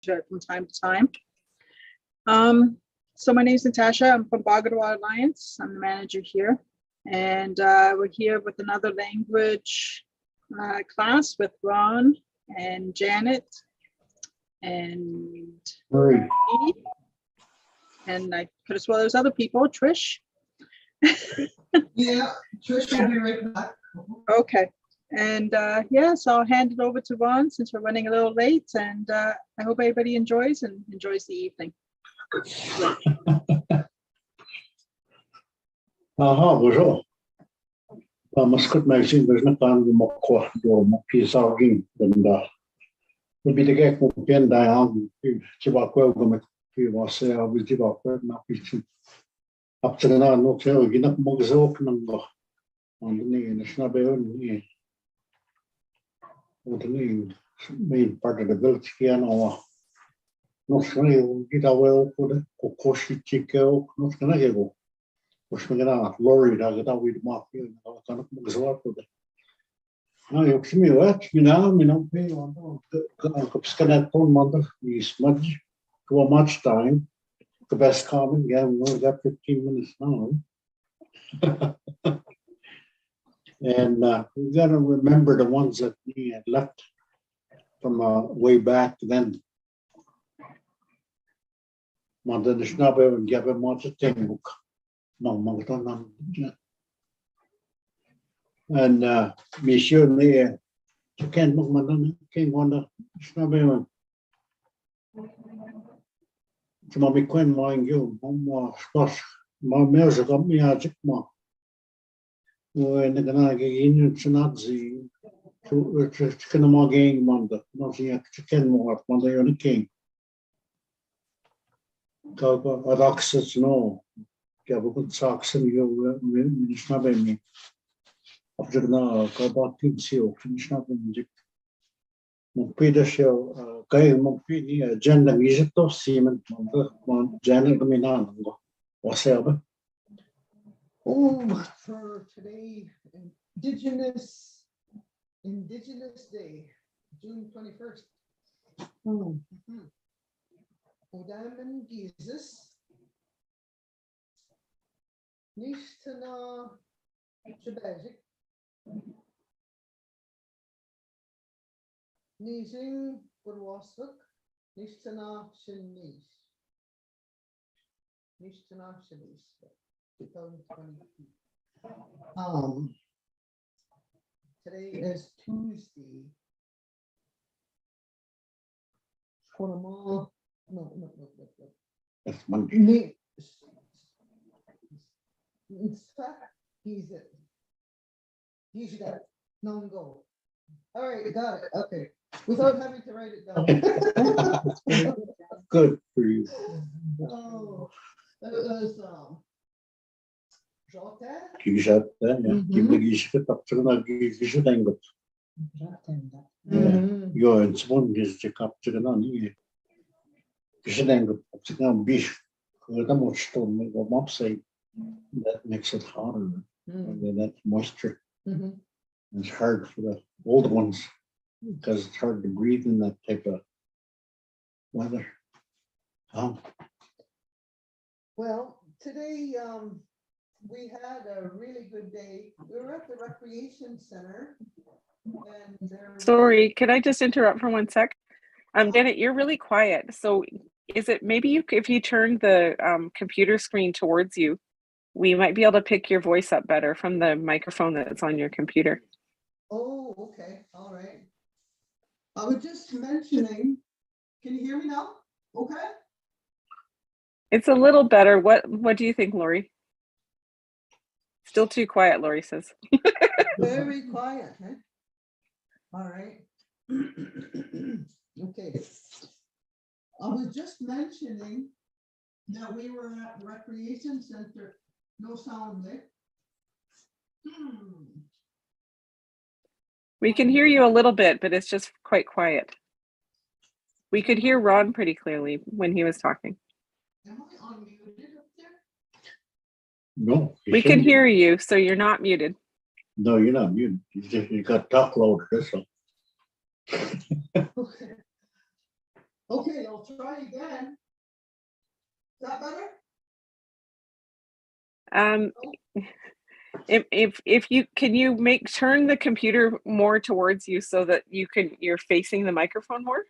from time to time. So my name is Natasha. I'm from Bagida'waad Alliance. I'm the manager here. And we're here with another language class with Ron and Janet and Marie. And I could as well as other people, Trish. Yeah, Trish will be right back. Okay. And so I'll hand it over to Ron since we're running a little late. And I hope everybody enjoys the evening. Bonjour. Mascot magazine, there's no time to mock or piece of game. And we'll be the guy who can die on Chibaco. We was say, I will give up not pitching. Up to the now, no tell you not more open on the knee, and it's not by only on the knee, main part of the village piano. Not funny, get away for the Kokoshi Chico, not gonna go. Push me out, Lori, I got out with my feeling. I can't go for it. Now you see me what? Me now, me no pay on the scan on mother, we smudge. Too much time. The best comment, yeah, we only got 15 minutes now. And we got to remember the ones that we had left from way back then. Mother Anishinaabemowin gave him what's a thing book. No, Mother. And me sure me, you can't look, Mother, came on the Anishinaabemowin. Mommy Quinn, my you, Mama, Splash, my music got me a chick ma. When the Ganagi Union Chinazi, to Chicken gang, Manda, not the chicken more, Manda, you're the king. Roxas, no. Give a good socks and you, it's not by me. After now, go back to seal, finish not in the Peter show, Guy Mompini, agenda music of Seaman, Janet Minan, whatever. Oh, for today, Indigenous Day, June 21st. Odaman Jesus. Nishtana Shabazik. Nizing Burwasvik, Nishtana Shinis. Nishtana Shinis, 2020. Today is Tuesday. No. That's Monday. He's got no go. All right, got it. Okay. Without having to write it down. Good for you. Oh, that was Jota. Kishat, yeah. Keep the Gishit up to the Gishit angle. You're in Swan is to capture the non. Gishit angle, Upsigan Bish, the much stone, make a mop say that makes it harder. And then that moisture. It's hard for the old ones because it's hard to breathe in that type of weather. Well, today we had a really good day. We were at the recreation center. And sorry, could I just interrupt for 1 sec? Janet, you're really quiet. So is it maybe if you turn the computer screen towards you, we might be able to pick your voice up better from the microphone that's on your computer. Oh, okay. All right. I was just mentioning, can you hear me now? Okay. It's a little better. What do you think, Lori? Still too quiet, Lori says. Very quiet, huh? All right. Okay. I was just mentioning that we were at the recreation center. No sound there. We can hear you a little bit, but it's just quite quiet. We could hear Ron pretty clearly when he was talking. Am I unmuted up there? No. We can hear you, so you're not muted. No, you're not muted. You got talk loud. That's all. Okay. Okay, I'll try again. Is that better? Um, if you can you turn the computer more towards you so that you're facing the microphone more?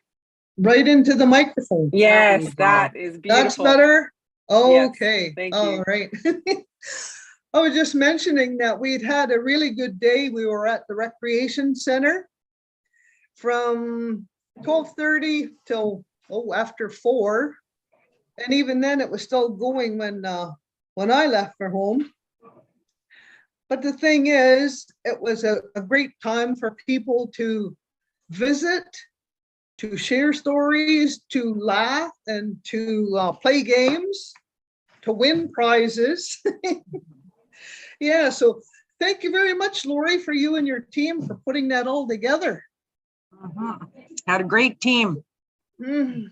Right into the microphone. Yes, that is That's beautiful. better. Yes, Okay. thank All you. right. I was just mentioning that we'd had a really good day. We were at the recreation center from 12:30 till after 4. And even then it was still going when I left for home. But the thing is, it was a great time for people to visit, to share stories, to laugh, and to play games, to win prizes. Yeah, so thank you very much, Lori, for you and your team for putting that all together. Had a great team. Mm.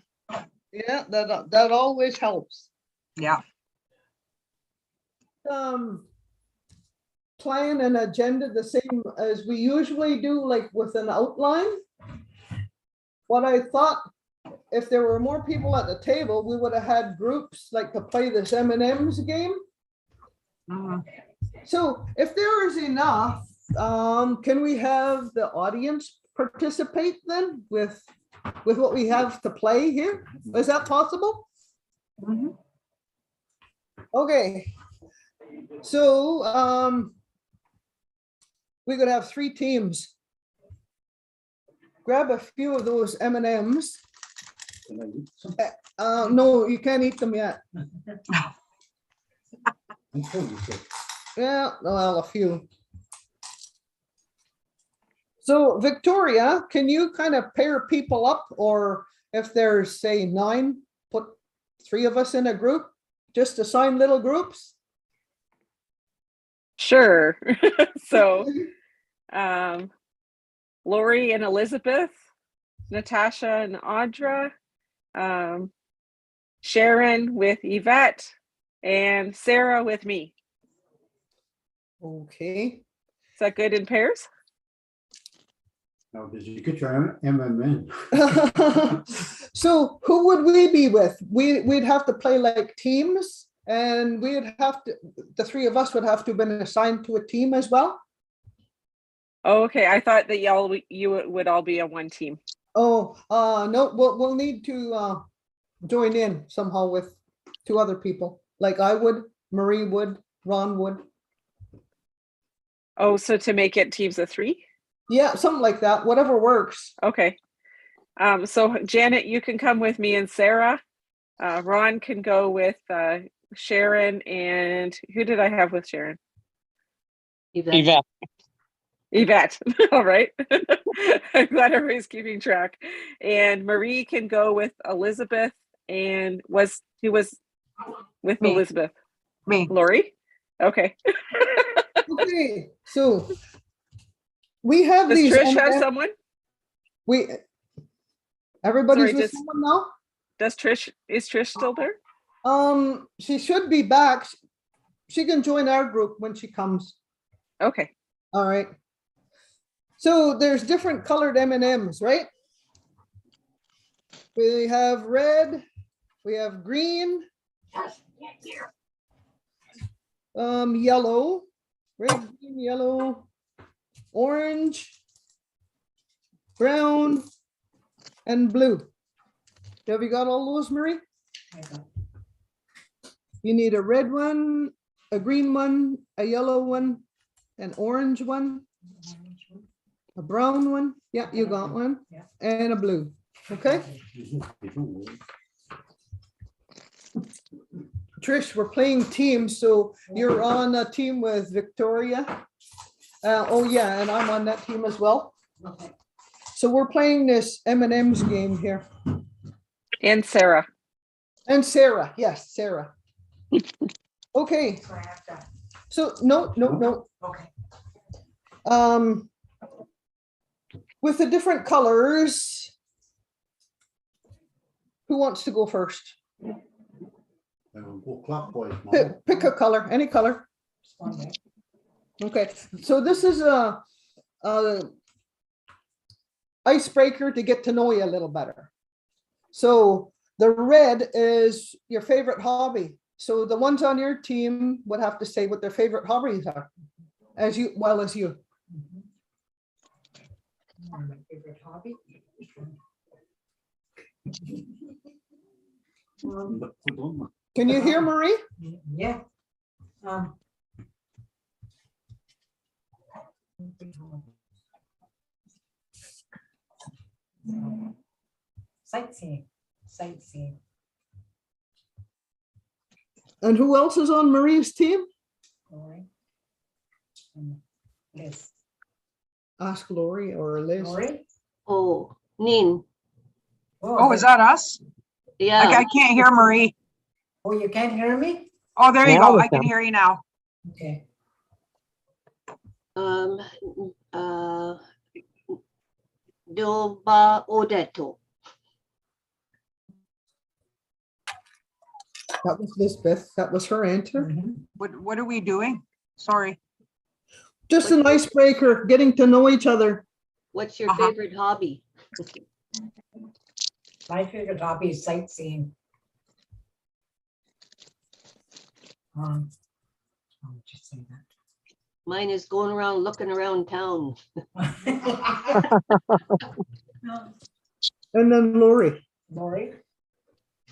Yeah, that always helps. Yeah. Plan an agenda the same as we usually do, like with an outline. What I thought, if there were more people at the table, we would have had groups like to play this M&M's game. So if there is enough, can we have the audience participate then with what we have to play here? Is that possible? Okay. So we could have 3 teams. Grab a few of those M&Ms. No, you can't eat them yet. Yeah, well, a few. So Victoria, can you kind of pair people up, or if there's say 9, put 3 of us in a group, just assign little groups? Sure. So Lori and Elizabeth, Natasha and Audra, Sharon with Yvette, and Sarah with me. Okay. Is that good in pairs? Now, did you get your MMN? So who would we be with? We'd have to play like teams, and we'd have to, the 3 of us would have to have been assigned to a team as well. Oh, okay, I thought that you would all be on one team. Oh, no, we'll need to join in somehow with 2 other people. Like I would, Marie would, Ron would. Oh, so to make it teams of 3? Yeah, something like that, whatever works. Okay. So Janet, you can come with me and Sarah. Ron can go with Sharon, and who did I have with Sharon? Yvette. Yvette. All right. I'm glad everybody's keeping track. And Marie can go with Elizabeth, and who was with Me. Elizabeth? Me. Lori? Okay. Okay, so we have Does these. Trish have someone? Everybody's Sorry, with someone now? is Trish still there? She should be back. She can join our group when she comes. Okay. All right. So there's different colored M&Ms, right? We have red, we have green, yellow, red, green, yellow, orange, brown, and blue. Have you got all those, Marie? You need a red one, a green one, a yellow one, an orange one, a brown one. Yeah, you got one. And a blue. Okay. Trish, we're playing teams, so you're on a team with Victoria. Oh yeah, and I'm on that team as well. So we're playing this M&M's game here. And Sarah. And Sarah, yes, Sarah. Okay. So no. Okay. With the different colors, who wants to go first? Go clockwise, Mom. Pick a color, any color. Okay, so this is a icebreaker to get to know you a little better. So the red is your favorite hobby. So the ones on your team would have to say what their favorite hobbies are, as well as you. My favorite hobby. Can you hear Marie? Yeah. Sightseeing. Sightseeing. And who else is on Marie's team? Lori. And Liz. Ask Lori or Liz. Lori? Oh, Nin. Oh, is that us? Yeah. I can't hear Marie. Oh, you can't hear me? Oh, there you Now go. we I can can. hear you now. Okay. Doba Odeto. That was Lisbeth. That was her answer. What are we doing? Sorry. Just an icebreaker, getting to know each other. What's your Uh-huh. favorite hobby? My favorite hobby is sightseeing. I'll just say Mine is going around looking around town. that. And then Lori. Lori?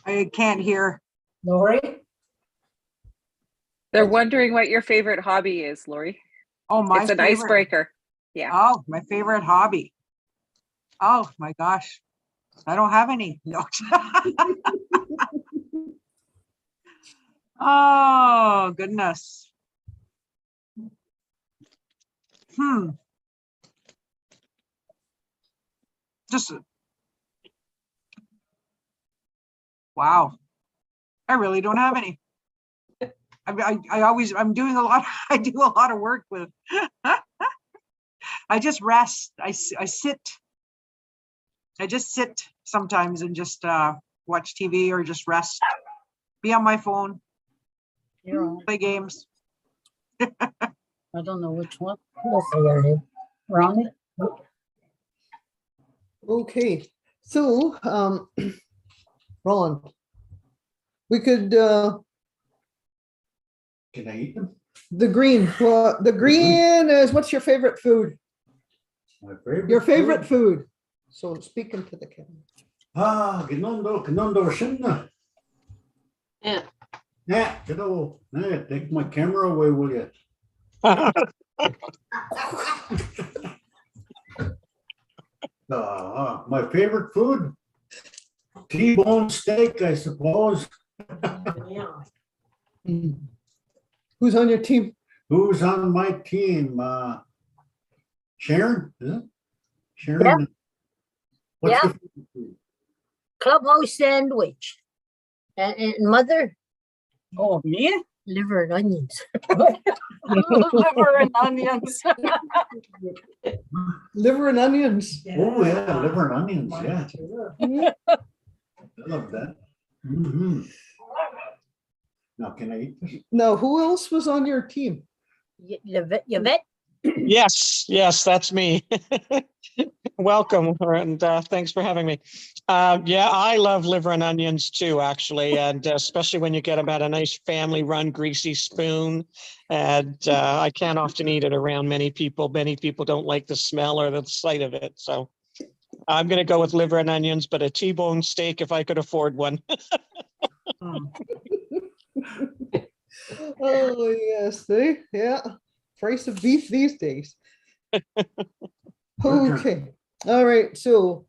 I can't hear. Lori? They're wondering what your favorite hobby is, Lori. Oh, my It's an favorite. icebreaker. Yeah. Oh, my favorite hobby. Oh my gosh. I don't have any. No. Oh, goodness. Just wow. I really don't have any. I'm doing a lot. I do a lot of work with. I just rest. I sit. I just sit sometimes and just watch TV or just rest. Be on my phone. You're on. Play games. I don't know which one. We'll say your name. Ronnie? Okay, so Ron, we could Can I eat them? the green. Well, the green is what's your favorite food? My favorite. Your favorite food. So speaking to the camera. Ginondo Shinna. Yeah. Yeah, take my camera away, will you? My favorite food? T-bone steak, I suppose. Who's on your team? Who's on my team? Sharon, is it? Sharon? What's Yeah. the favorite food? Clubhouse sandwich. And mother, Oh, me? liver and onions. Liver and onions. Liver and onions. Oh, yeah, liver and onions, yeah. I love that. Mhm. Now, can I eat this? Now, who else was on your team? Yvette? Yes, that's me. Welcome, and thanks for having me. Yeah, I love liver and onions too, actually, and especially when you get them at a nice family-run greasy spoon. And I can't often eat it around many people. Many people don't like the smell or the sight of it. So I'm going to go with liver and onions, but a T-bone steak if I could afford one. Oh, yes, see, yeah. Price of beef these days. Okay, all right, so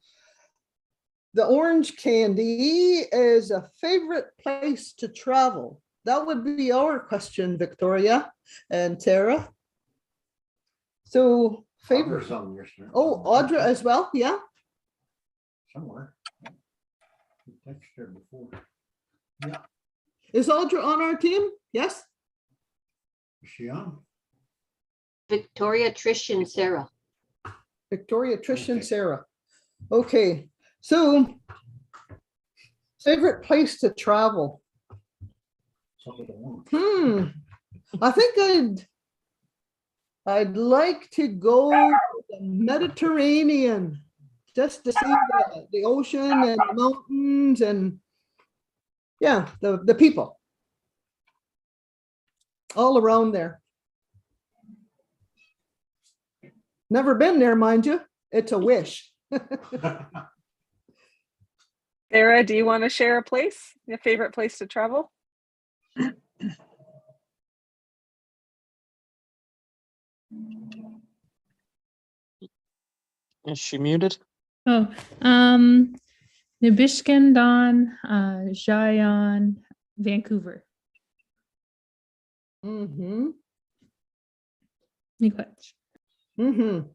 the orange candy is a favorite place to travel. That would be our question, Victoria and Tara. So favorite, oh, Audra as well, yeah? Somewhere. Texted her before. Yeah, Is Audra on our team? Yes? is she on? Victoria, Trish, and Sarah. Victoria, Trish, and Okay. Sarah. Okay, so favorite place to travel? Some of the ones. I think I'd like to go to the Mediterranean. just to see the ocean and the mountains and yeah, the people all around there. Never been there, mind you. It's a wish. Sarah, do you want to share a place, your favorite place to travel? Is she muted? Oh, Nabishkin, Don, Zion, Vancouver. Mm-hmm. Miigwech. Mm-hmm.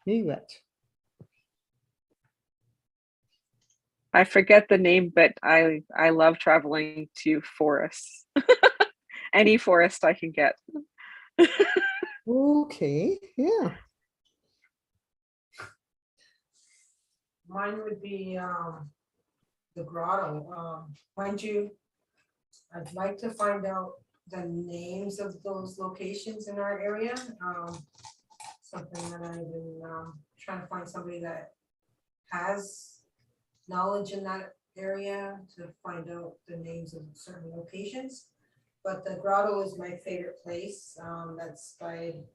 Miigwech. I forget the name, but I love traveling to forests. Any forest I can get. Okay, yeah. Mine would be the grotto. Mind you, I'd like to find out the names of those locations in our area. Something that I've been trying to find somebody that has knowledge in that area to find out the names of certain locations. But the grotto is my favorite place. That's by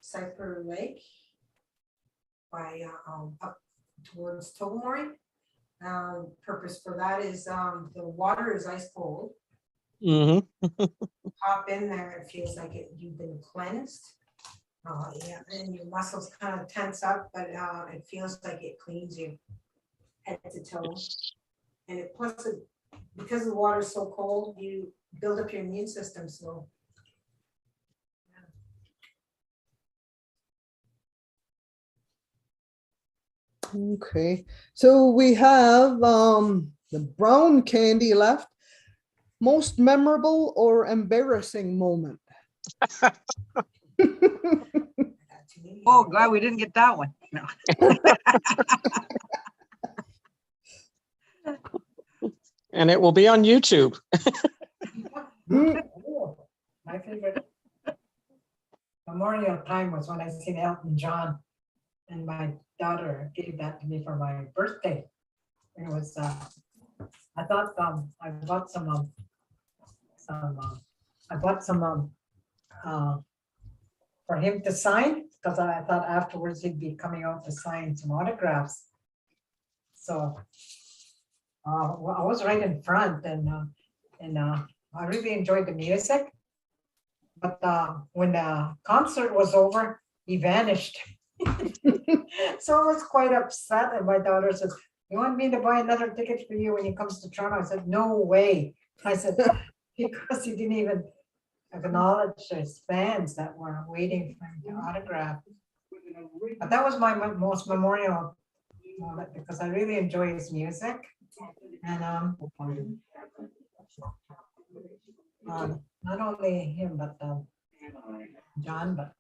Cypher Lake, by up towards Tobermory. Purpose for that is the water is ice cold. Mm-hmm. Hop in there, it feels like you've been cleansed. Yeah, and your muscles kind of tense up, but it feels like it cleans you head to toe. And it plus, because the water is so cold, you build up your immune system. So Okay, so we have the brown candy left. Most memorable or embarrassing moment? Oh, glad we didn't get that one. No. And it will be on YouTube. Oh, my favorite memorial time was when I seen Elton John, and my daughter gave that to me for my birthday. And it was I thought I bought some for him to sign, because I thought afterwards he'd be coming out to sign some autographs. So well, I was right in front, and I really enjoyed the music. But when the concert was over, he vanished. So I was quite upset. And my daughter says, "You want me to buy another ticket for you when he comes to Toronto?" I said, "No way." I said, because he didn't even acknowledge his fans that were waiting for him to autograph. But that was my most memorial moment, because I really enjoy his music. And not only him, but John, but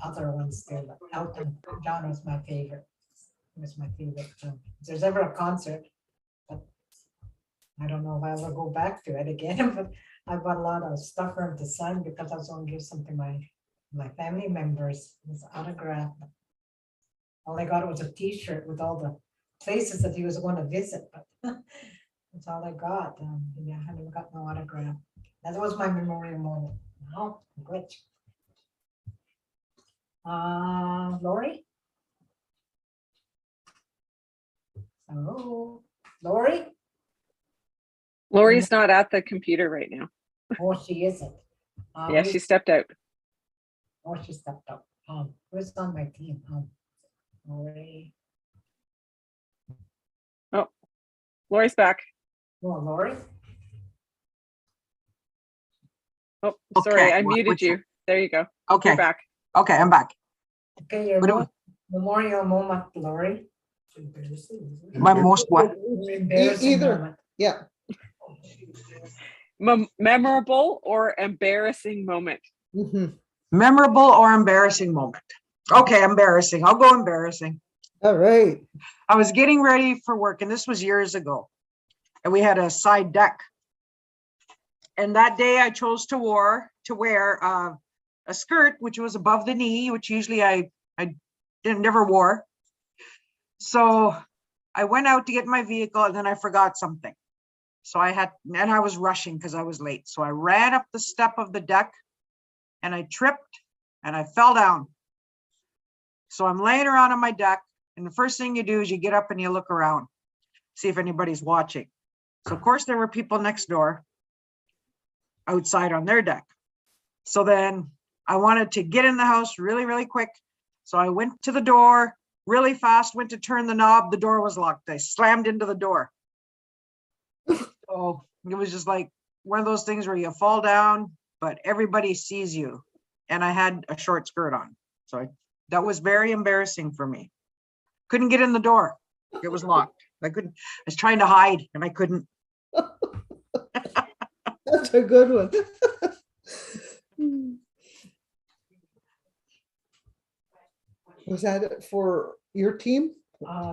other ones too. But Elton John was my favorite. He was my favorite. If there's ever a concert, but I don't know if I'll ever go back to it again. But I bought a lot of stuff for him to sign, because I was going to give something to my family members. His autograph. All I got was a T-shirt with all the places that he was going to visit, but that's all I got. Yeah, I haven't got no autograph. That was my memorial moment. No, glitch. Lori? Hello, Lori? Lori's not at the computer right now. Oh, she isn't. Yeah, she stepped out. Oh, she stepped up. Who's on my team? Lori. Oh, Lori's back. Oh, Lori? Oh, sorry, Okay, I muted you. There you go. Okay, You're back. okay, I'm back. Okay, your What do memorial moment, Lori. My most what? Embarrassing Either. moment. Yeah. Memorable or embarrassing moment? Mhm. Memorable or embarrassing moment? Okay, embarrassing. I'll go embarrassing. All right. I was getting ready for work, and this was years ago, and we had a side deck. And that day I chose to wear a skirt, which was above the knee, which usually I never wore. So I went out to get my vehicle and then I forgot something. So and I was rushing because I was late. So I ran up the step of the deck and I tripped and I fell down. So I'm laying around on my deck, and the first thing you do is you get up and you look around, see if anybody's watching. So of course there were people next door outside on their deck. So then I wanted to get in the house really, really quick. So I went to the door really fast, went to turn the knob. The door was locked. I slammed into the door. So it was just like one of those things where you fall down, but everybody sees you. And I had a short skirt on. So that was very embarrassing for me. Couldn't get in the door. It was locked. I was trying to hide and I couldn't. That's a good one. Was that it for your team?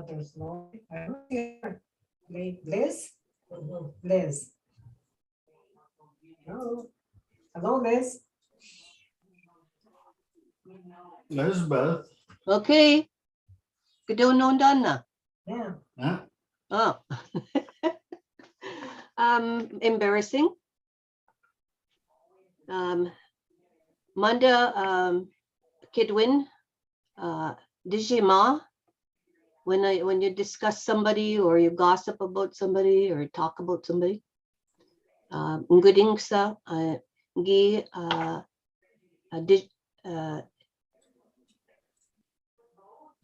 There's no, I don't hear. Liz? Liz. Hello. Hello, Liz. Elizabeth. Okay. Kadon done na. Yeah. Huh? Oh. Embarrassing. Manda Kidwin, Dijima, when you discuss somebody or you gossip about somebody or talk about somebody. Ngudingsa gi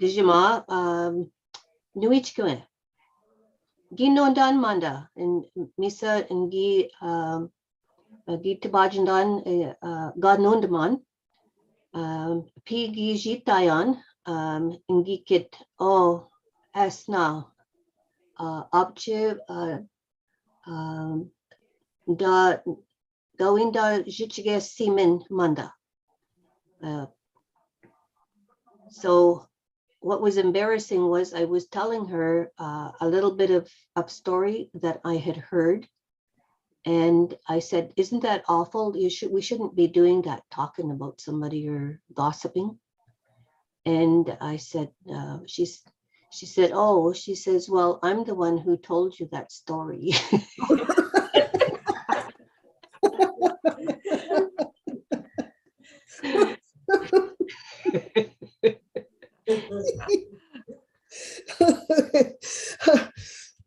Dijima Nuichkwe. Ginondan Manda and Misa and Gi Tibajandan Ganundaman Pigi Jitayan Ingikit O Asna Abche Da Gawinda Jichige Simen Manda. So what was embarrassing was I was telling her a little bit of story that I had heard. And I said, isn't that awful? We shouldn't be doing that, talking about somebody or gossiping. And I said, she said, oh, she says, well, I'm the one who told you that story.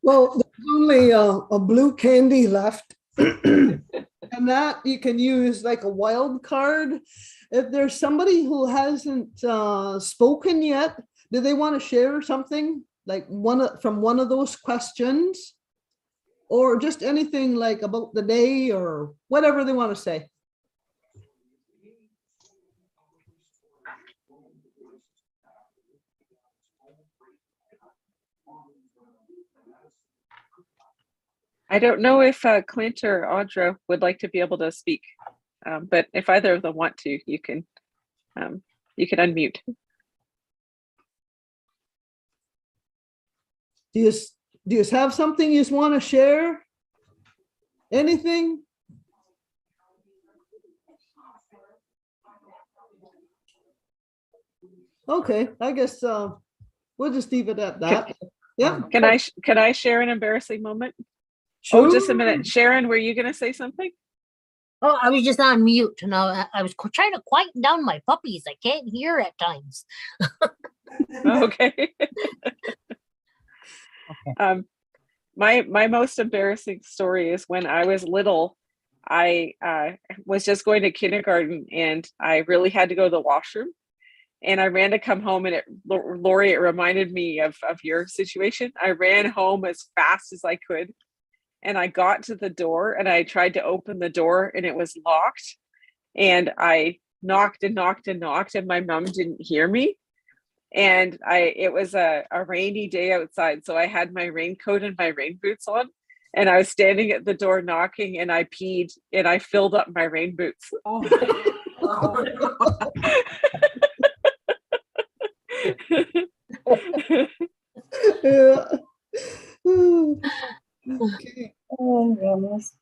Well, there's only a blue candy left. And that you can use like a wild card. If there's somebody who hasn't spoken yet, do they want to share something like from one of those questions? Or just anything like about the day or whatever they want to say? I don't know if Clint or Audra would like to be able to speak, but if either of them want to, you can unmute. Do you have something you just want to share? Anything? Okay, I guess we'll just leave it at that. Yeah. Can I share an embarrassing moment? Sure. Oh, just a minute. Sharon, were you going to say something? Oh, I was just on mute and I was trying to quieten down my puppies. I can't hear at times. Okay. My most embarrassing story is when I was little. I was just going to kindergarten and I really had to go to the washroom. And I ran to come home, and Lori, it reminded me of your situation. I ran home as fast as I could. And I got to the door and I tried to open the door and it was locked. And I knocked and knocked and knocked and my mom didn't hear me. And it was a rainy day outside. So I had my raincoat and my rain boots on. And I was standing at the door knocking and I peed and I filled up my rain boots. Oh. Yeah. Okay. Oh, goodness.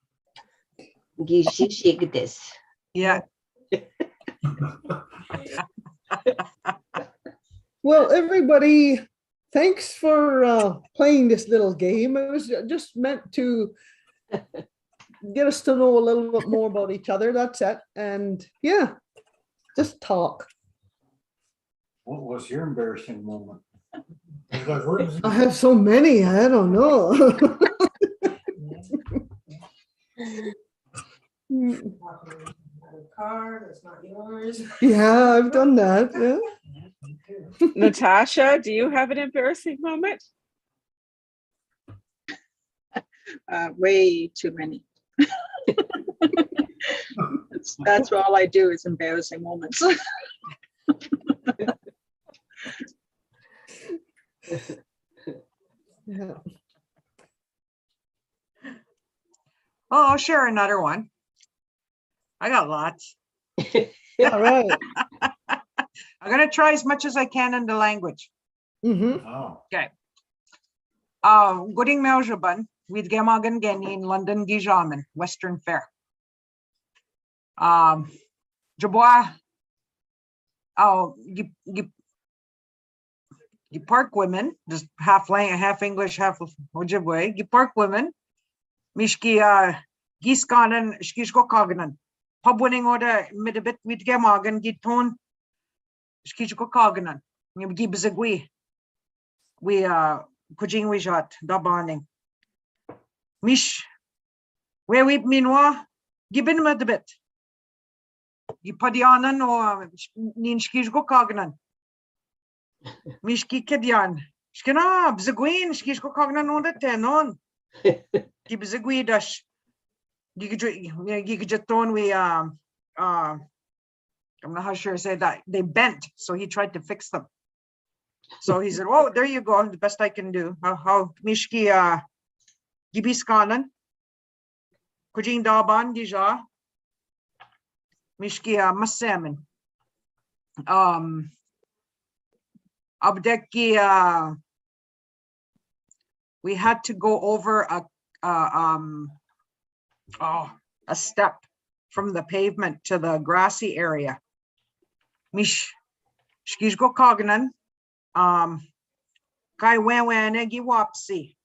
Gishishigdis. Yeah. Well, everybody, thanks for playing this little game. It was just meant to get us to know a little bit more about each other. That's it. And yeah, just talk. What was your embarrassing moment? Because we're- I have so many, I don't know. Car, that's not yours. Yeah, I've done that. Yeah. Natasha, do you have an embarrassing moment? Way too many. That's all I do is embarrassing moments. Yeah. Oh, I'll share another one. I got lots. All right. I'm gonna try as much as I can in the language. Mm-hmm. Oh, Gooding Meljaban, with Gemagan Geni in London Gijamin, Western Fair. Jabois, you park women, just half English, half Ojibwe, you park women, Mishki Giskanen, Skishko Kaganan, pub winning order midabit with Gemagan, Giton, Skishko Kaganan, you give us a gui. We Kujing we shot, Dabaning. Mish, where we meanwhile, gibbon him a bit. You padianan or Ninskishko Kaganan. Mishki Kedian. Skina, Bzaguin, Skishko Kaganan on the tenon. Give us a guidash. You could just tone we I'm not how sure I say that they bent, so he tried to fix them. So he said, "Oh, there you go. The best I can do." How Mishki Gibiskanan, Kujin Daban Dija, Mishki Masaman. Abdeki we had to go over a step from the pavement to the grassy area. Mish Shkishko Kognan. Kai Wanegi Wapsi.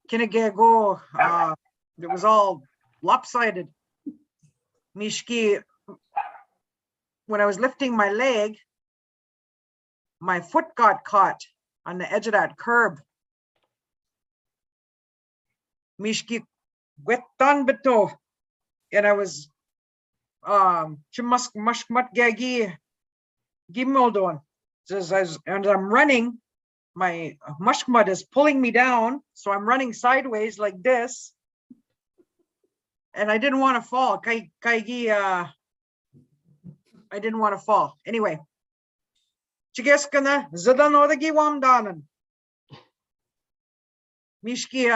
Kinagego, it was all lopsided. Mishki, when I was lifting my leg, my foot got caught on the edge of that curb. Mishki wetan beto, and I was mashmat gagi gimoldon. And I'm running, my mushmud is pulling me down, so I'm running sideways like this, and I didn't want to fall. I didn't want to fall. Anyway, Chigeskana Zadanodagi Wamdanan. Mishki,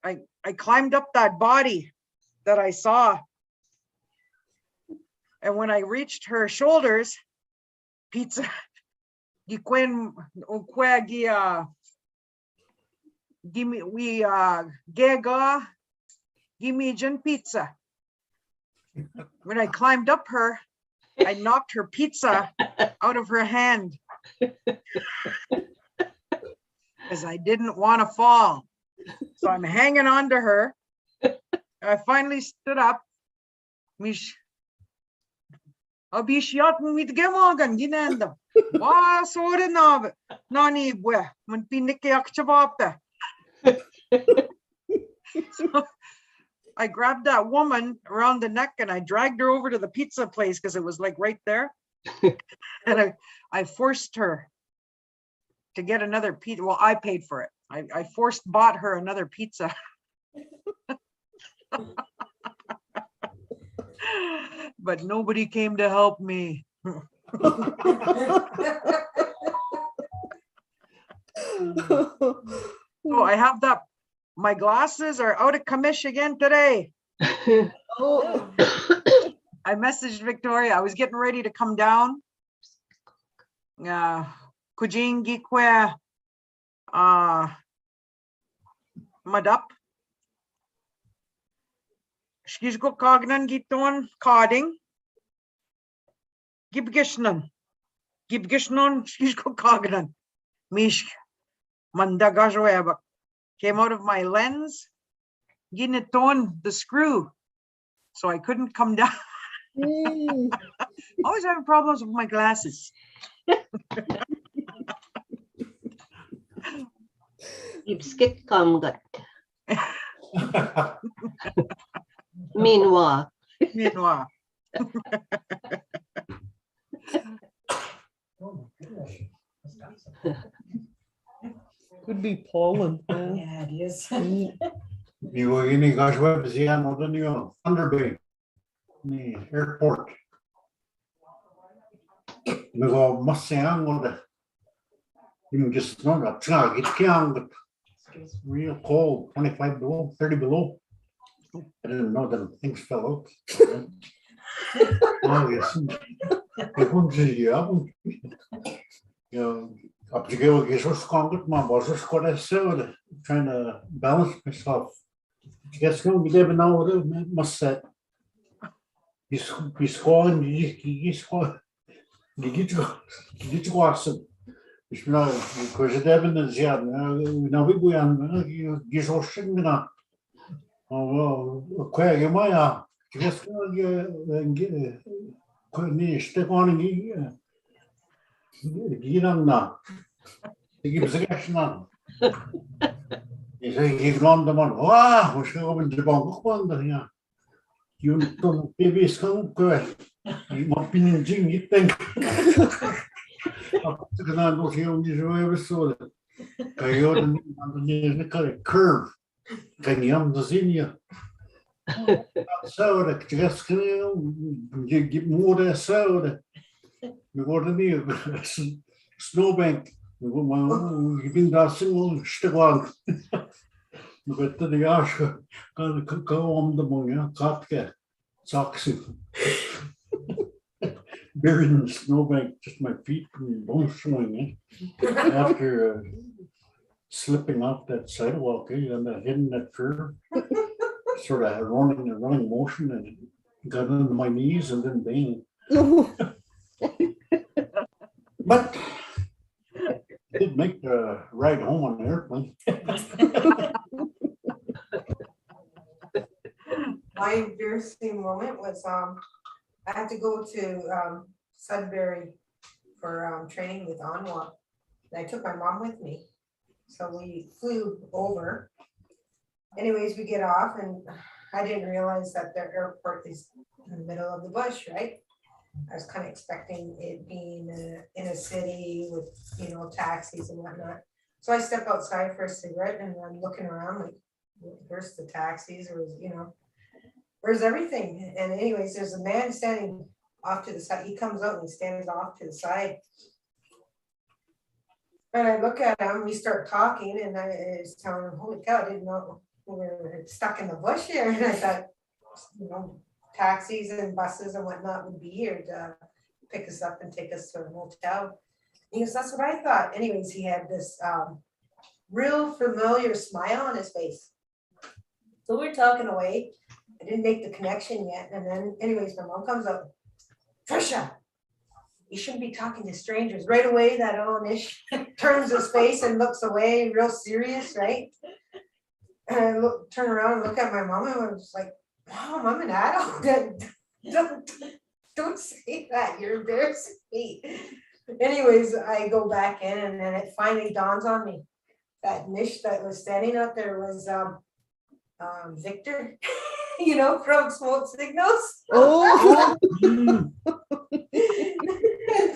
I climbed up that body that I saw, and when I reached her shoulders, pizza. Giquen Oquagia gimme we Gaga gimme Jen pizza. When I climbed up her, I knocked her pizza out of her hand because I didn't want to fall. So I'm hanging on to her. I finally stood up. Mish Abishiatun with Gemagan Ginanda. Wow, so enough. Nani bwe when pinike akchabapta. I grabbed that woman around the neck and I dragged her over to the pizza place because it was like right there. And I forced her to get another pizza. Well, I paid for it. I bought her another pizza. But nobody came to help me. Oh, I have that. My glasses are out of commission again today. Oh. I messaged Victoria. I was getting ready to come down. Kujing Gikwe Madap. Shkishko Kognan Giton Carding. Gibgishnan. Gibgishnon Shishko Kogran. Mish Mandagajwebak came out of my lens, Ginaton the screw. So I couldn't come down. Always having problems with my glasses. Skit got. Meanwhile, Meanwhile, Oh, my goodness. Could be pollen. Yeah, it is. You were in Gashweb Zian or the New Thunder Bay, the airport. We go Massang or the you just know that it's young, but real cold, 25 below, 30 below. I didn't know that things fell out. Oh, yes. Ik moet ze ja. Up to go get so strong, my boss was quite a so trying to balance myself. I guess going to give an hour, must set. He's calling, he's calling. You get to watch it. It's not because it happened as yet. Now we go on, you get so shit. Oh, well, quite you might. Just get step on and get on now. He gives a question on. He said, he's gone the man. Wow, we're going to the bank. Yeah. You don't baby skunk. You might be in gym, you think. I'm not here. You ever saw that. Coyote and the curve. Can you understand you? So that just you get more so that we go to the snowbank. You've been dancing stick on. We got to the ash, go on the moon, cat socks. Buried in the snowbank, just my feet and bones swinging. After slipping off that sidewalk, and hitting that curve. Sort of running motion and got into my knees and then bang. But did make the ride home on the airplane. My embarrassing moment was I had to go to Sudbury for training with Anwa. And I took my mom with me. So we flew over. Anyways, we get off and I didn't realize that the airport is in the middle of the bush, right? I was kind of expecting it being in a city with, taxis and whatnot. So I step outside for a cigarette and I'm looking around like, where's the taxis or, where's everything? And anyways, there's a man standing off to the side. He comes out and he stands off to the side. And I look at him, we start talking and I was telling him, holy cow, I didn't know we were stuck in the bush here. And I thought, taxis and buses and whatnot would be here to pick us up and take us to a motel. He goes, that's what I thought. Anyways, he had this real familiar smile on his face. So we're talking away. I didn't make the connection yet. And then anyways, my mom comes up, Trisha, you shouldn't be talking to strangers. Right away, that Anish turns his face and looks away, real serious, right? And I turn around and look at my mom and I was like, Mom, I'm an adult. Don't say that. You're embarrassing me. Anyways, I go back in and then it finally dawns on me. That Nish that was standing up there was Victor, from Smoke Signals. Oh,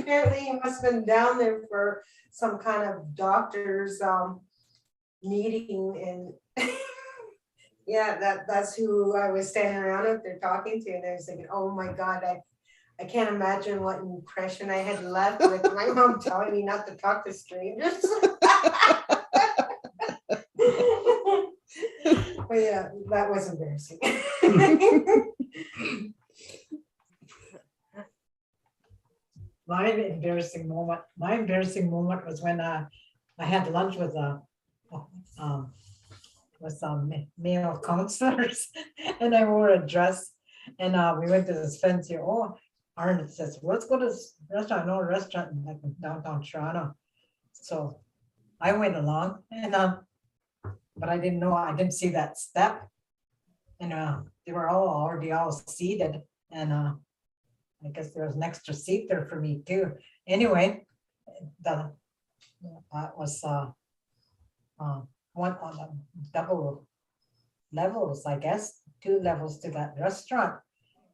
Apparently he must have been down there for some kind of doctor's meeting and yeah, that's who I was standing around up there talking to, and I was thinking, oh my God, I can't imagine what impression I had left with my mom telling me not to talk to strangers. But yeah, that was embarrassing. My embarrassing moment was when I had lunch with some male counselors and I wore a dress and we went to this fancy, Arnold says, let's go to this restaurant, no restaurant in like downtown Toronto. So I went along and, but I didn't know, I didn't see that step. And they were already all seated and I guess there was an extra seat there for me too. Anyway, that was one on the double levels, I guess, 2 levels to that restaurant.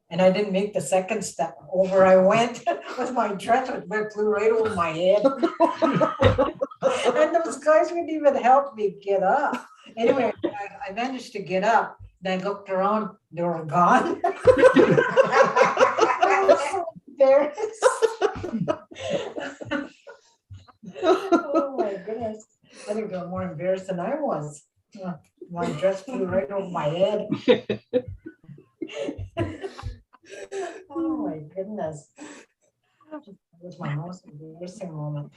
And I didn't make the second step. Over I went with my dress, which flew right over my head. And those guys wouldn't even help me get up. Anyway, I managed to get up. Then I looked around, they were gone. I was so embarrassed. Oh my goodness. I think they were more embarrassed than I was. My dress flew right over my head. Oh my goodness. That was my most embarrassing moment.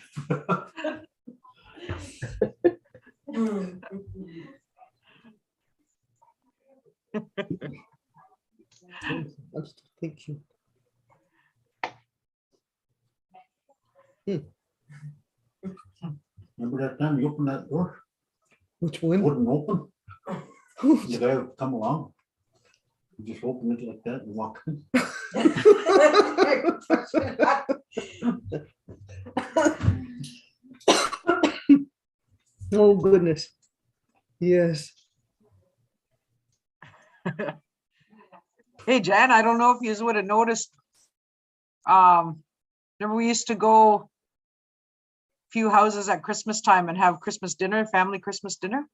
Thank you. Remember that time you opened that door? Which It one? wouldn't open. The guy would come along. You just open it like that and walk in. Oh, goodness. Yes. Hey, Jan, I don't know if you would have noticed. Remember we used to go a few houses at Christmas time and have Christmas dinner, family Christmas dinner.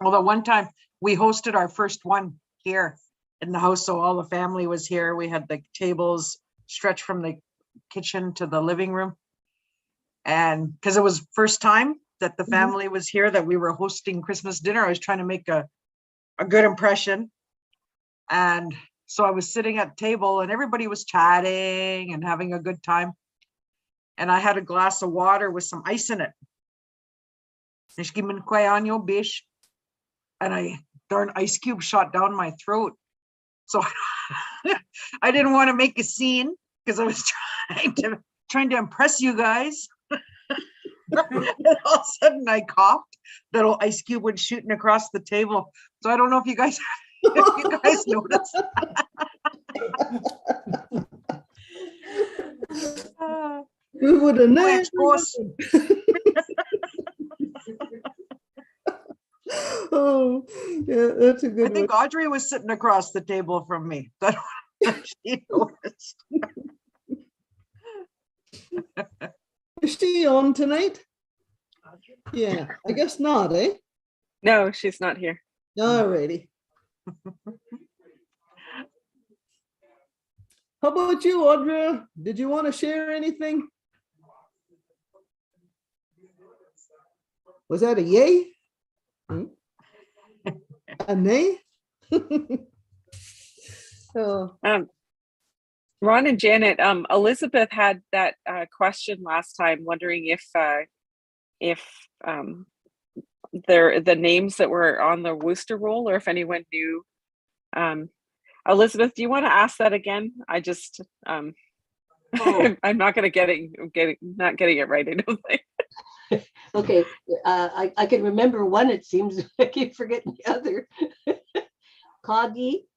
Well, the one time we hosted our first one here in the house, so all the family was here. We had the tables stretched from the kitchen to the living room. And because it was first time that the family was here, that we were hosting Christmas dinner, I was trying to make a good impression. And so I was sitting at the table and everybody was chatting and having a good time. And I had a glass of water with some ice in it. And a darn ice cube shot down my throat. So I didn't want to make a scene because I was trying to impress you guys. And all of a sudden I coughed. That old ice cube went shooting across the table. So I don't know if you guys noticed. We would have never. Oh, yeah, that's a I good think Audrey was sitting across the table from me. She noticed. Is she on tonight? Yeah, I guess not, eh? No, she's not here. Alrighty. How about you, Audra? Did you want to share anything? Was that a yay? A nay? Oh, Ron and Janet, Elizabeth had that question last time, wondering if the names that were on the Worcester roll, or if anyone knew. Elizabeth, do you want to ask that again? I just I'm not going to not getting it right, I don't think. Okay, I can remember one, it seems. I keep forgetting the other. Coggy.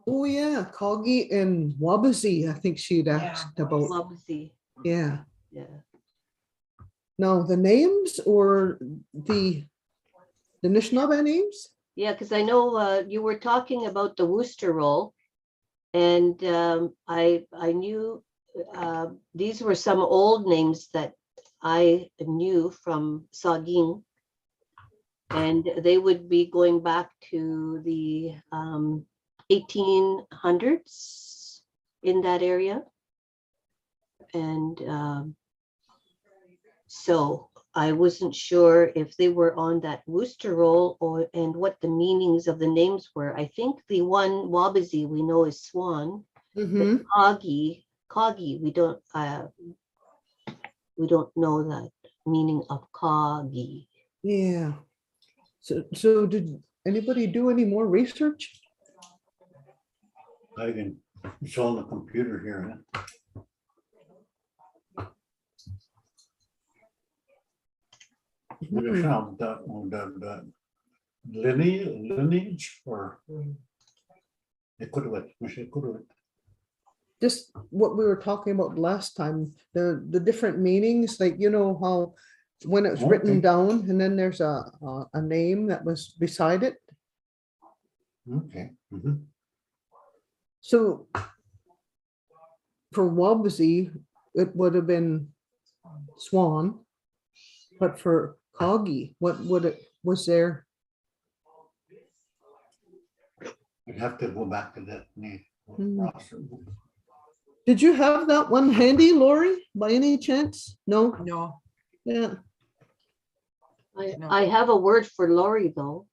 oh yeah, Coggy and Wabasee, I think she'd asked about. Wabasee. Yeah. Yeah. No, the names or the Anishinaabe names? Yeah, because I know you were talking about the Worcester roll, and I knew these were some old names that I knew from Saging, and they would be going back to the 1800s in that area. And so I wasn't sure if they were on that Worcester roll and what the meanings of the names were. I think the one Wabasee we know is Swan. Mm-hmm. Coggy, we don't know that meaning of Coggy. Yeah. So did anybody do any more research? I can It's on the computer here. We found the lineage or it could have. Just what we were talking about last time, the different meanings, like, you know, how when it's written Okay. down and then there's a name that was beside it. Okay. Mhm. So for Wabsy, it would have been Swan, but for Coggy, what would it, was there? I'd have to go back to that name. Hmm. Did you have that one handy, Lori, by any chance? No? No, Yeah. No. I have a word for Lori though.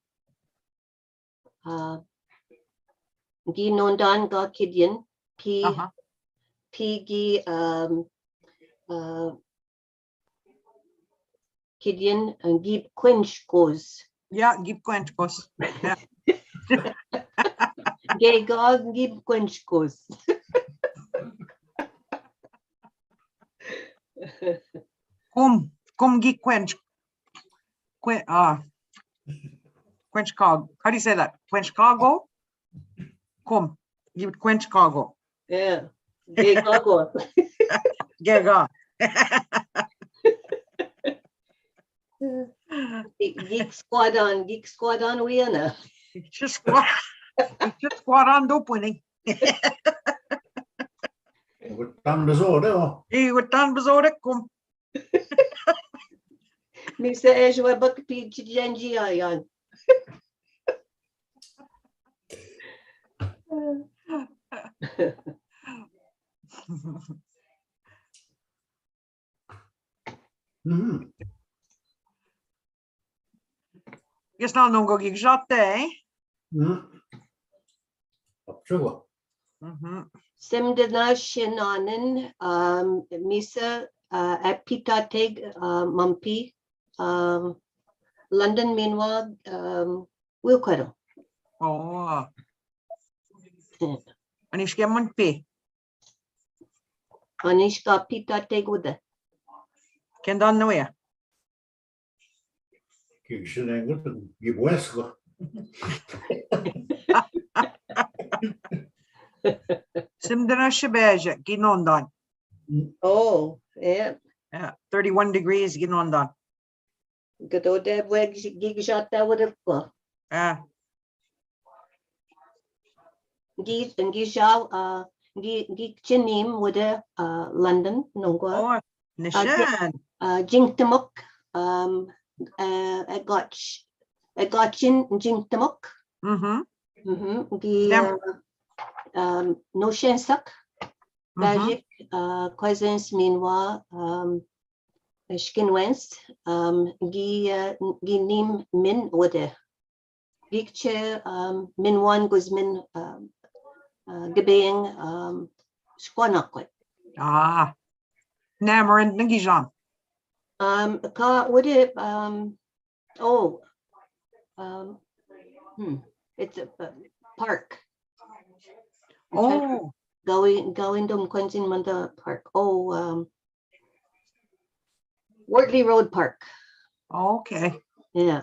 Gi nondan ga kidyan, uh-huh. gi kidyan and gi quench goes. Yeah, give Quenchkos. Yeah. Gay gog gi quench goes. Kum gi quench. Quench cog. How do you say that? Quench cargo? Kum. Give it quench cargo. Yeah. Gay gogo. Gega. Geek squadron Wiana. Just squat on doing. Tam bezorgd. He would done bezorgd kum. Misa Ejwa Buckpi Chijanji Ayan. Guess now no go gig shot there. Sugar. Simdana Shinanen, Misa Apitateg Mumpi, London meanwhile, Wilquero. Oh. Anishka Munpi. Anishka Pitateg with the Ken don know ya. Kijk, ze denken, je west. Simdana Shabeja, getting on done. Oh, yeah. Yeah, 31 degrees, getting on done. Good old Deb Weg gig shot that would have go. Yeah. Geek and Gishaw, geek Chinim with a London, no go. Oh, Nishan. Jinktamuk, I got chin Jinktamuk. No shensuck. Magic, cousins meanwhile, Skinwens, Ginim Min Wode. Geekche, Min one goes Min Gibbeing Squanakwit. Ah. Namarin Nagijan. Would it, it's a park. Oh. Going to Quentin Manda Park. Oh, Wortley Road Park. Okay. Yeah.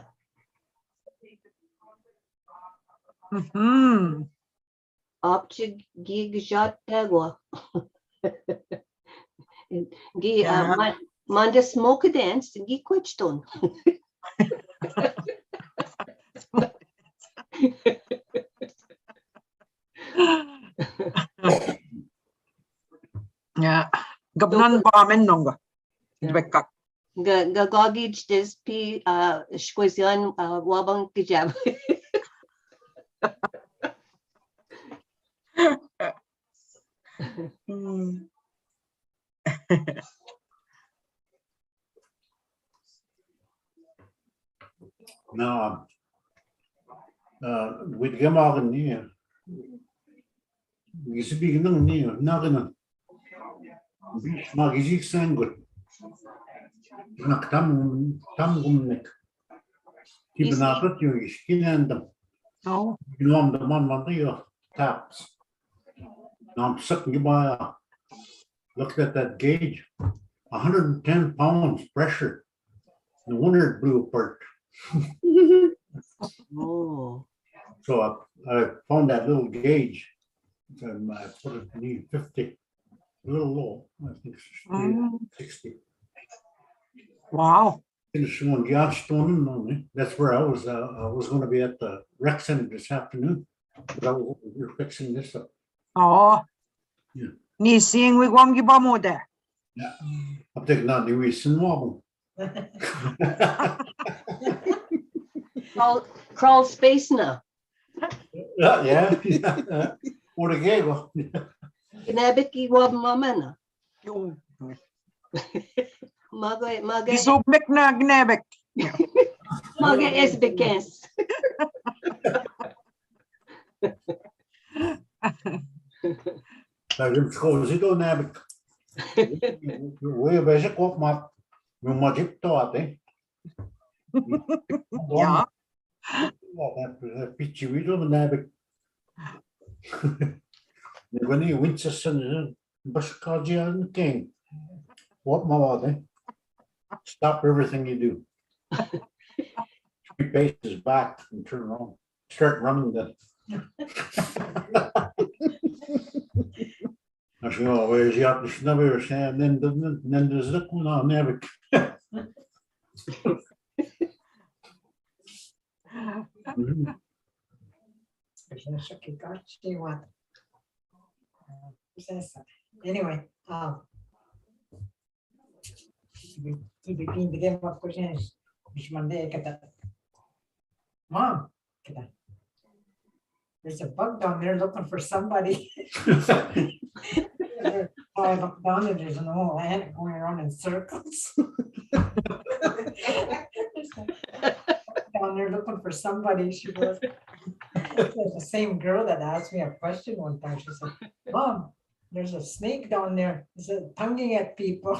Up to gig shot tagwa. Manda smoke a dance and gig quitstone. Yeah. Gabnan Barman Nonga. Becca. Gagogage this P Squazian Wabang Kijab. Nou, we'd get out in here. We speak no near, nothing. Magic sanguine. Tam gumnik. Keep an eye you skin and them. Oh. You know, the man, taps. Now I'm sitting by, looked at that gauge, 110 pounds pressure. No wonder it blew apart. Oh, So I found that little gauge and I put it in 50, a little low, I think Mm. 60. Wow. Finished one Johnstone only. That's where I was going to be at the rec center this afternoon. But we're fixing this up. Oh. Yeah. Ni seeing we gwam giba mo there. Yeah. I'm taking that new reason wobble. crawl space now. Yeah. What a gay go. Ginabit wab mama na. Yo. Maga Gisog mek na gnebek. SBKs. I'm schozen door heb ik. Hoe bij zich op maar we moet ik tot hè. Ja. Pitje weer dan heb ik. Wanneer winters zijn baskadje aan king. What my wat hè. Stop everything you do. 3 paces back and turn around. Start running then. Als je alweer ziet, dus dan weer zijn, dan is dat gewoon aan heb ik. Anyway, begin what questions which Monday Mom, there's a bug down there looking for somebody. So I look down and there's an old ant going around in circles. Down there looking for somebody. She was the same girl that asked me a question one time. She said, Mom, there's a snake down there. Is it tonguing at people?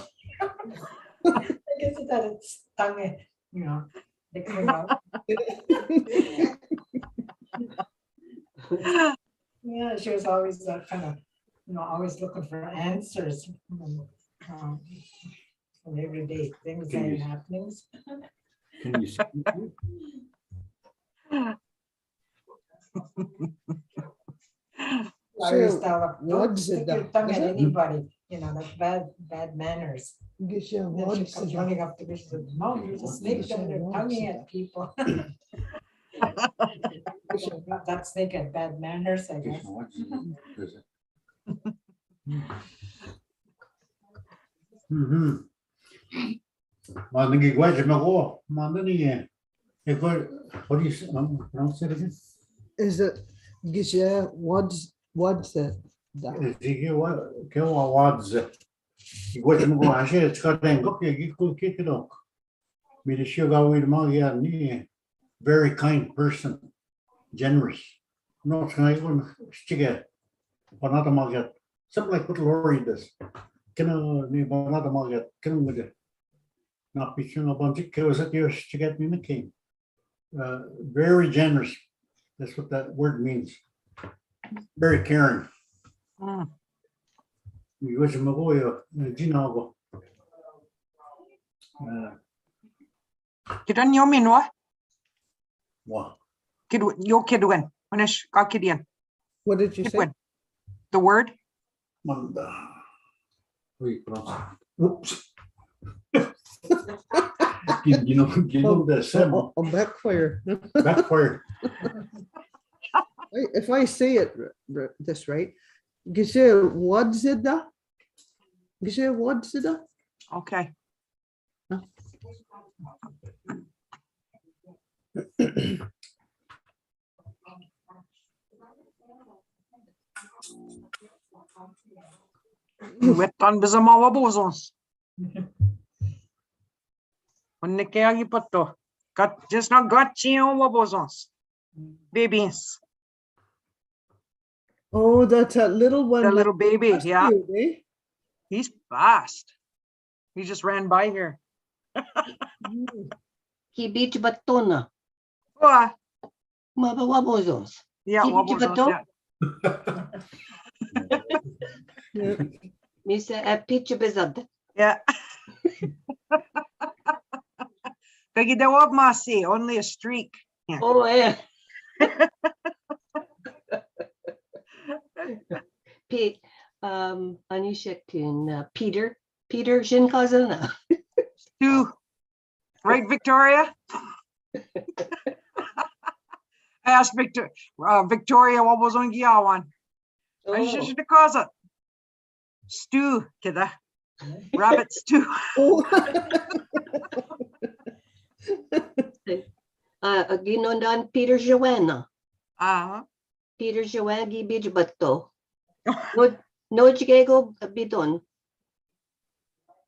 I guess that it's tonguing, you know, licking out. Yeah, she was always kind of, you know, always looking for answers from everyday things and happenings. Can you see? I always tell her, don't stick your tongue at anybody, you know, that's bad manners. And then she comes running up to me, she said, Mom, there's a snake down there tonguing at people. That snake had bad manners, I guess. Maar dan ik weet je nog wel, maar dan niet. Ik hoor, what do you say? Pronounce it again? Is it Gisha? What's it? Zie je wat ze? Ik weet je nog wel, als je het gaat denken, ik kon kijken ook. Maar de sugar weer maar ja, niet. Very kind person, generous. Not gewoon stikken. Van dat maar gaat. Something like what Lori does. Kunnen we van dat maar gaat. Kunnen we de. Nou, pitchen op een tik was het eerst to get me in the king. Very generous. That's what that word means. Very caring. You wish him a boy, Gino. Kidan yo minwa. Wow. Kid yo kidwen. Manish ka kidian. What did you say? The word? Oops. You know the symbol. Backfire. Backfire. If I say it this right, Gisha wadzida? Gisha wadzida? Okay. Wetan bisa mawa bozons. Onne kaya gipato. Kat just not got chio bozons. Babies. Oh, that's a little one. The little baby, yeah. Cute, eh? He's fast. He just ran by here. He beat batona. Oh, Mabawabozos. yeah, He beat wabozons, bato? yeah. Misa Picture Bizad. Yeah. Bagida'waad masi, only a streak. Yeah. Oh, yeah. Pete, Anisha can Peter Shin cousin. Stu, right, Victoria? I asked Victoria what was on Giawan. I Oh, should cause it. Stew, kida. Rabbit stew. ginondan Peter Joanna. Peter Joangi Bijbato. No Chigego Bidon.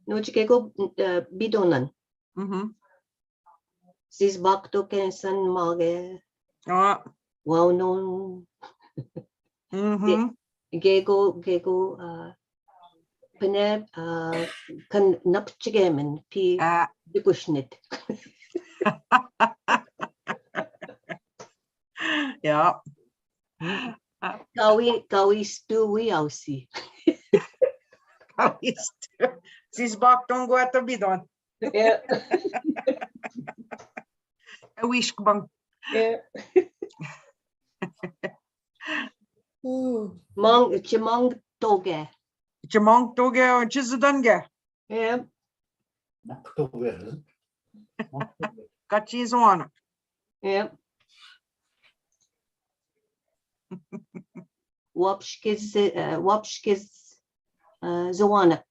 No Chigego Bidonan. Sis Bakto Kensan Mage. Wow, no. Gego Peneb kan Napchigamen P. Dikushnet. Yeah. Kawi Stewie Aussie. Sis bak don't go at the bidon. Yeah. I wish bang. Yeah. Chimong Toge. Chimong toge or chisadunga. Yeah. Got cheese on it. Yeah. Wapshkiz Zawanak.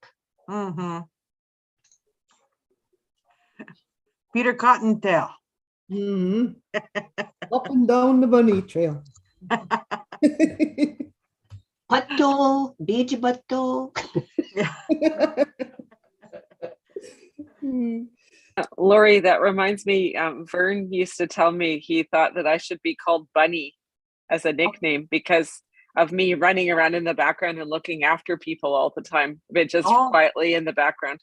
Peter Cottontail. Up and down the bunny trail. Pato, beach bato. Lori, that reminds me, Vern used to tell me he thought that I should be called Bunny as a nickname because of me running around in the background and looking after people all the time, but just quietly in the background.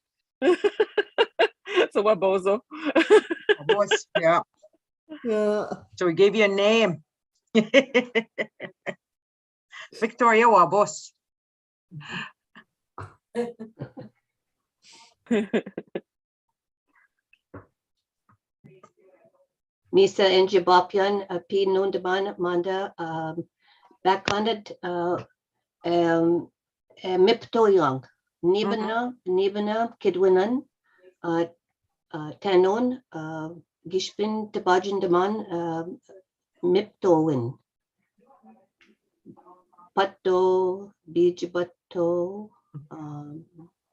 So Wabozo. Yeah. Yeah. So we gave you a name. Victoria Wabos. Misa and Jabopyan, P. Nundaman, Manda, back on it, Mipto Young, Nibana, Kidwinan, Tanon, Gishpin, Tabajin Daman, Miptowin, Pato, Bijibato,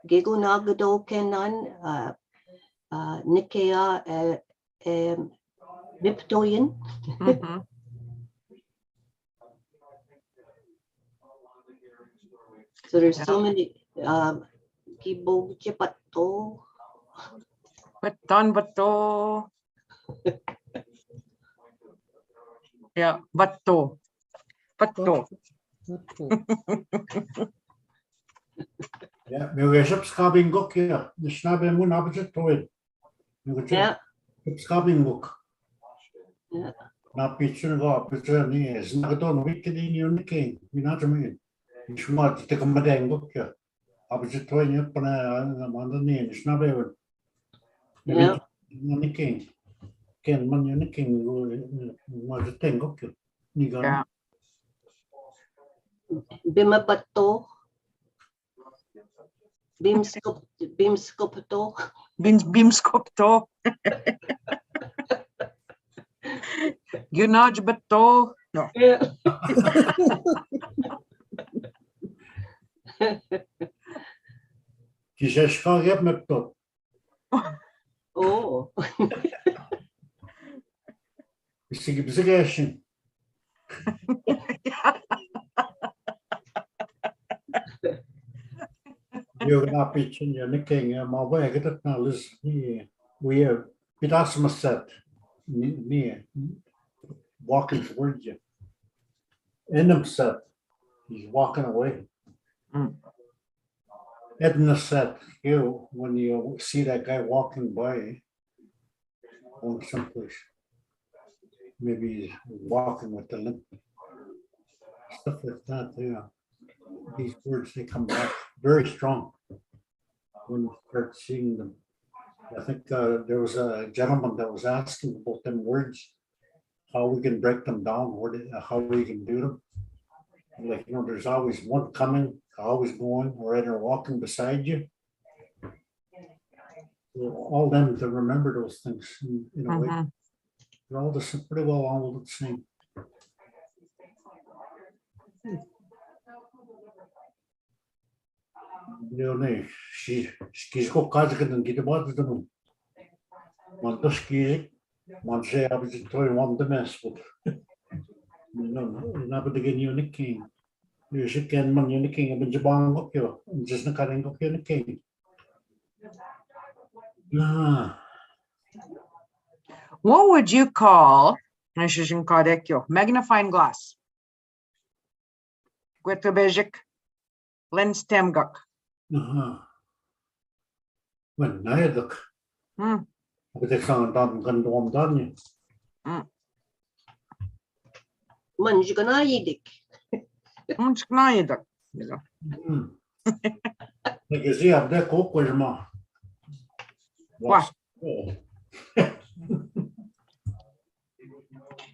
Gigunagado Kenan, Nikea, Miptoyan. So there's so many Kibo Chipato. Bato. Yeah, Bato. Ja, wir haben Skabing Gok hier. Die Schnabe mun abzet toid. Yeah. Skabing Gok. Yeah. Na pitcher go pitcher ni es na to no wicked in your king. Mi na jamin. Ich mal te kamadeng Gok hier. Abzet toid ni pana manda ni schnabe. Yeah. Ni king. Ken man ni king mo te teng Gok hier. Ni ga. Bimabato. Bimskopto. Bimskopto. Gunaj Bato. No. Yeah. Kisheshka heb met tot. Oh. Bisigi bisigation. You're not pitching your nicking my way. Get it now, Liz. We have Pidasma set near walking towards you. In him set, he's walking away. Edna said, you, when you see that guy walking by, going someplace, maybe he's walking with the limp, stuff like that, yeah. these words, they come back very strong when you start seeing them. I think there was a gentleman that was asking about them words, how we can break them down, how we can do them. Like, you know, there's always one coming, always going, or either walking beside you. So all them to remember those things in a way. They're all pretty well all the same. Ne, skis go kazigen and get about them. Man, the ski, man, say I was trying one the mess, but no, never again unique king. You should can man unique king and Jabang up here, just not cutting up unique king. What would you call magnifying glass? Gwetebejik, lens temguk. When I look, but they found done gun done. Manjganayidik. Munchknayidak. Like you see, I've that coke with ma. What?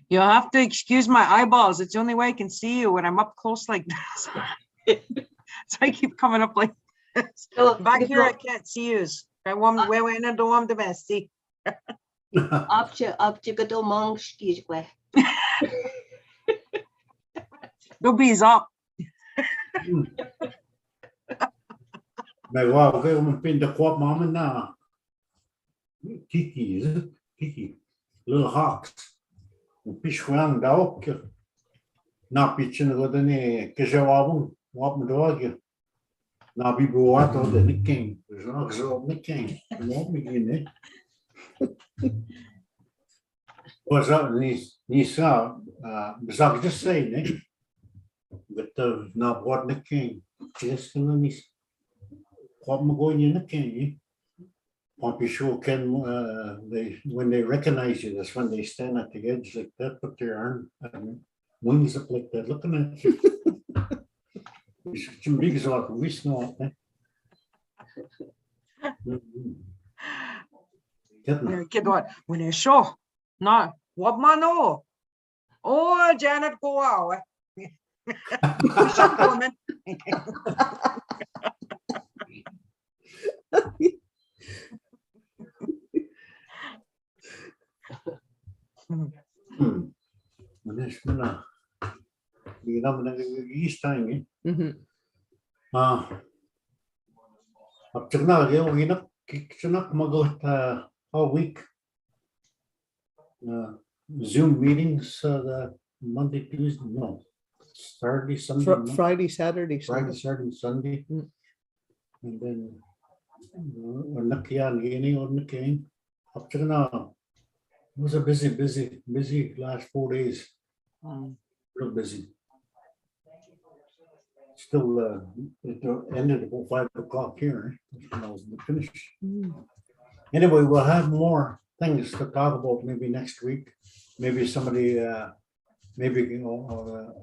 You'll have to excuse my eyeballs. It's the only way I can see you when I'm up close like this. So I keep coming up like this. Back here, I can't see you. I want where I don't want the best. See. Up to go to monks. Go bees up. But wow, okay, I'm pin the quad mama now. Kiki, is it? Kiki. Little hawks. Fish wang dog. Not pitching the Godani, Kajawabum, what my dog. Now be brought out the king. There's no so the king. Won't begin it. What's up, Nisa? Bizarre just saying, eh? But not what the king. Just in this. What am I going in the king? Pompey sure can when they recognize you, that's when they stand at the edge like that, put their arm wings up like that, looking at you. Some big like we snort, eh? Kid what? When I show. No, what man no? Oh, Janet go out. East time, up to now, we not all week. Zoom meetings, the Monday, Tuesday, no, Saturday, Sunday, Friday, Saturday, Friday, Sunday. Saturday, Sunday, and then up to now. It was a busy last 4 days. Real busy. Still, it ended about 5 o'clock here. When I was finished. Anyway, we'll have more things to talk about maybe next week. Maybe somebody,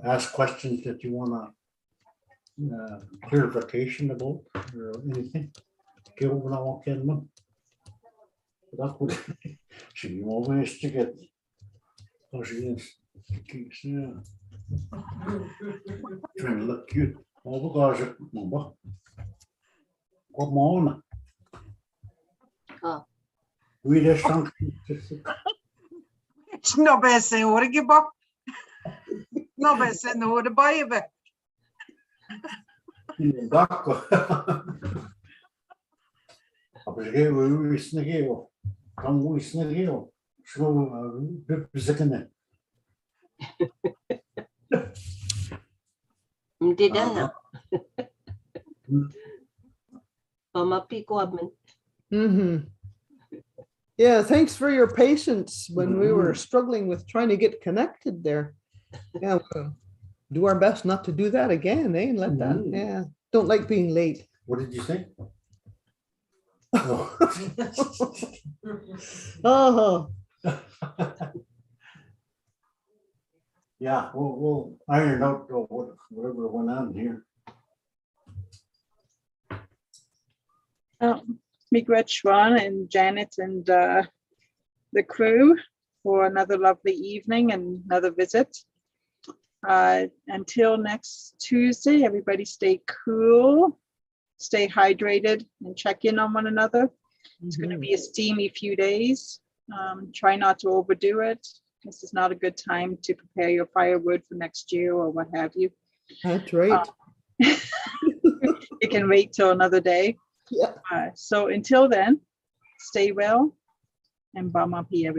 ask questions that you want clarification about or anything. Okay, over now, Ken. That would she always to get. Oh, she is. Yeah. Trying to look cute. Oh, gosh, Mama. Come on. We just don't. No best saying what to give up. No best saying no to buy it back. We sniggle. Come we sniggle. So, second. Didn't Yeah, thanks for your patience when we were struggling with trying to get connected there. Yeah, we'll do our best not to do that again, eh? And let that, yeah. Don't like being late. What did you say? Oh. Yeah, we'll iron out whatever went on here. Miigwech, Ron, and Janet, and the crew for another lovely evening and another visit. Until next Tuesday, everybody stay cool, stay hydrated, and check in on one another. It's going to be a steamy few days. Try not to overdo it. This is not a good time to prepare your firewood for next year or what have you. That's right. It can wait till another day. Yeah. So until then, stay well and bamapi, everybody.